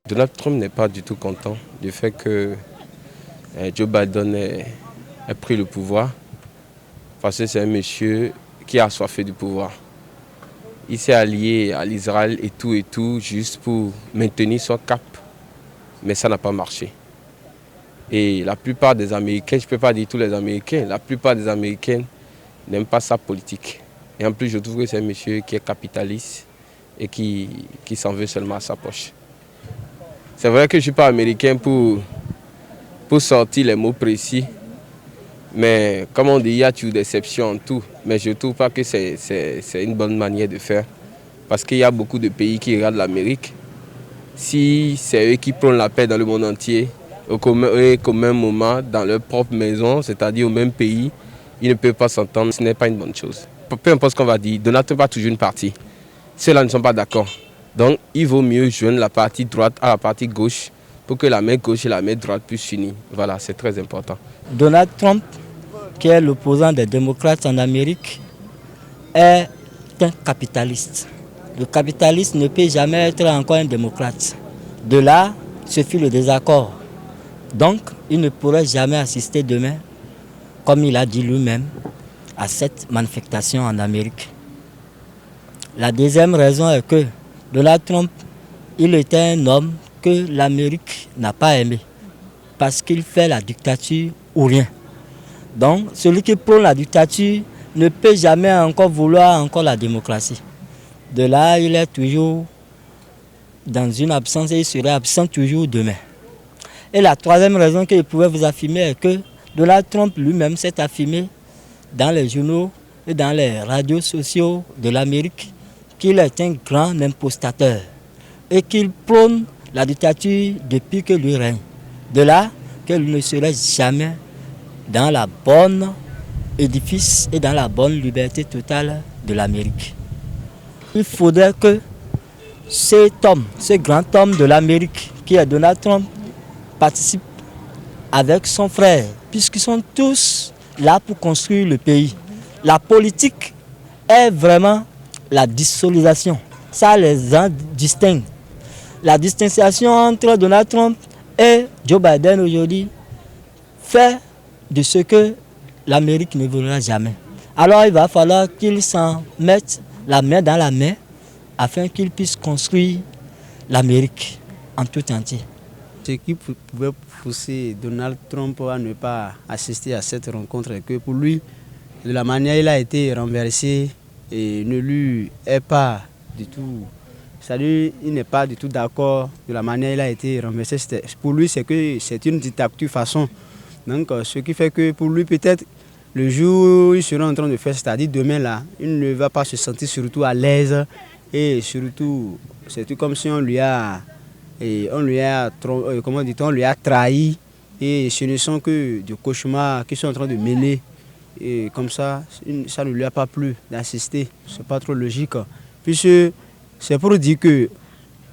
Donald Trump n'est pas du tout content du fait que Joe Biden ait pris le pouvoir parce que c'est un monsieur qui a assoiffé du pouvoir. Il s'est allié à l'Israël et tout, juste pour maintenir son cap. Mais ça n'a pas marché. Et la plupart des Américains, je ne peux pas dire tous les Américains, la plupart des Américains n'aiment pas sa politique. Et en plus, je trouve que c'est un monsieur qui est capitaliste et qui s'en veut seulement à sa poche. C'est vrai que je ne suis pas américain pour sortir les mots précis, mais comme on dit, il y a toujours des exceptions en tout. Mais je ne trouve pas que c'est une bonne manière de faire, parce qu'il y a beaucoup de pays qui regardent l'Amérique. Si c'est eux qui prennent la paix dans le monde entier, qu'au même moment, dans leur propre maison, c'est-à-dire au même pays, ils ne peuvent pas s'entendre, ce n'est pas une bonne chose. Peu importe ce qu'on va dire, Donald Trump a toujours une partie. Ceux-là ne sont pas d'accord. Donc il vaut mieux joindre la partie droite à la partie gauche pour que la main gauche et la main droite puissent s'unir. Voilà, c'est très important. Donald Trump, qui est l'opposant des démocrates en Amérique, est un capitaliste. Le capitaliste ne peut jamais être encore un démocrate. De là, ce fut le désaccord. Donc, il ne pourrait jamais assister demain, comme il a dit lui-même, à cette manifestation en Amérique. La deuxième raison est que Donald Trump, il était un homme que l'Amérique n'a pas aimé, parce qu'il fait la dictature ou rien. Donc, celui qui prône la dictature ne peut jamais encore vouloir encore la démocratie. De là, il est toujours dans une absence et il serait absent toujours demain. Et la troisième raison que je pouvais vous affirmer est que Donald Trump lui-même s'est affirmé dans les journaux et dans les radios sociaux de l'Amérique qu'il est un grand impostateur et qu'il prône la dictature depuis que lui règne. De là qu'il ne serait jamais dans la bonne édifice et dans la bonne liberté totale de l'Amérique. Il faudrait que cet homme, ce grand homme de l'Amérique qui est Donald Trump, participe avec son frère, puisqu'ils sont tous là pour construire le pays. La politique est vraiment la dissociation. Ça les en distingue. La distinction entre Donald Trump et Joe Biden aujourd'hui fait de ce que l'Amérique ne voudra jamais. Alors il va falloir qu'ils s'en mettent la main dans la main afin qu'ils puissent construire l'Amérique en tout entier. Ce qui pouvait pousser Donald Trump à ne pas assister à cette rencontre est que pour lui, de la manière dont il a été renversé, et ne lui est pas du tout. C'est-à-dire, il n'est pas du tout d'accord de la manière dont il a été renversé. Pour lui, c'est que c'est une dictature façon. Donc, ce qui fait que pour lui, peut-être, le jour où il sera en train de faire, c'est-à-dire demain là, il ne va pas se sentir surtout à l'aise. Et surtout, c'est comme si on lui a trahi. Et ce ne sont que des cauchemars qui sont en train de mener. Et comme ça ne lui a pas plu d'assister. C'est pas trop logique. Puisque c'est pour dire que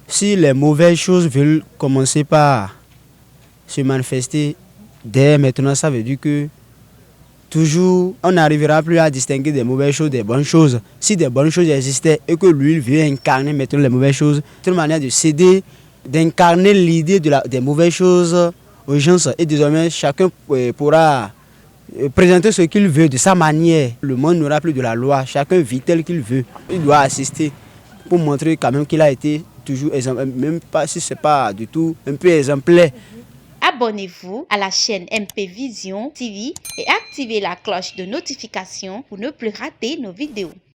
si les mauvaises choses veulent commencer par se manifester dès maintenant, ça veut dire que toujours on n'arrivera plus à distinguer des mauvaises choses des bonnes choses. Si des bonnes choses existaient et que lui il veut incarner maintenant les mauvaises choses, c'est une manière de céder, d'incarner l'idée des mauvaises choses aux gens. Et désormais, chacun pourra présenter ce qu'il veut de sa manière. Le monde n'aura plus de la loi, chacun vit tel qu'il veut. Il doit assister pour montrer quand même qu'il a été toujours exemplaire, même pas si ce n'est pas du tout un peu exemplaire. Abonnez-vous à la chaîne MP Vision TV et activez la cloche de notification pour ne plus rater nos vidéos.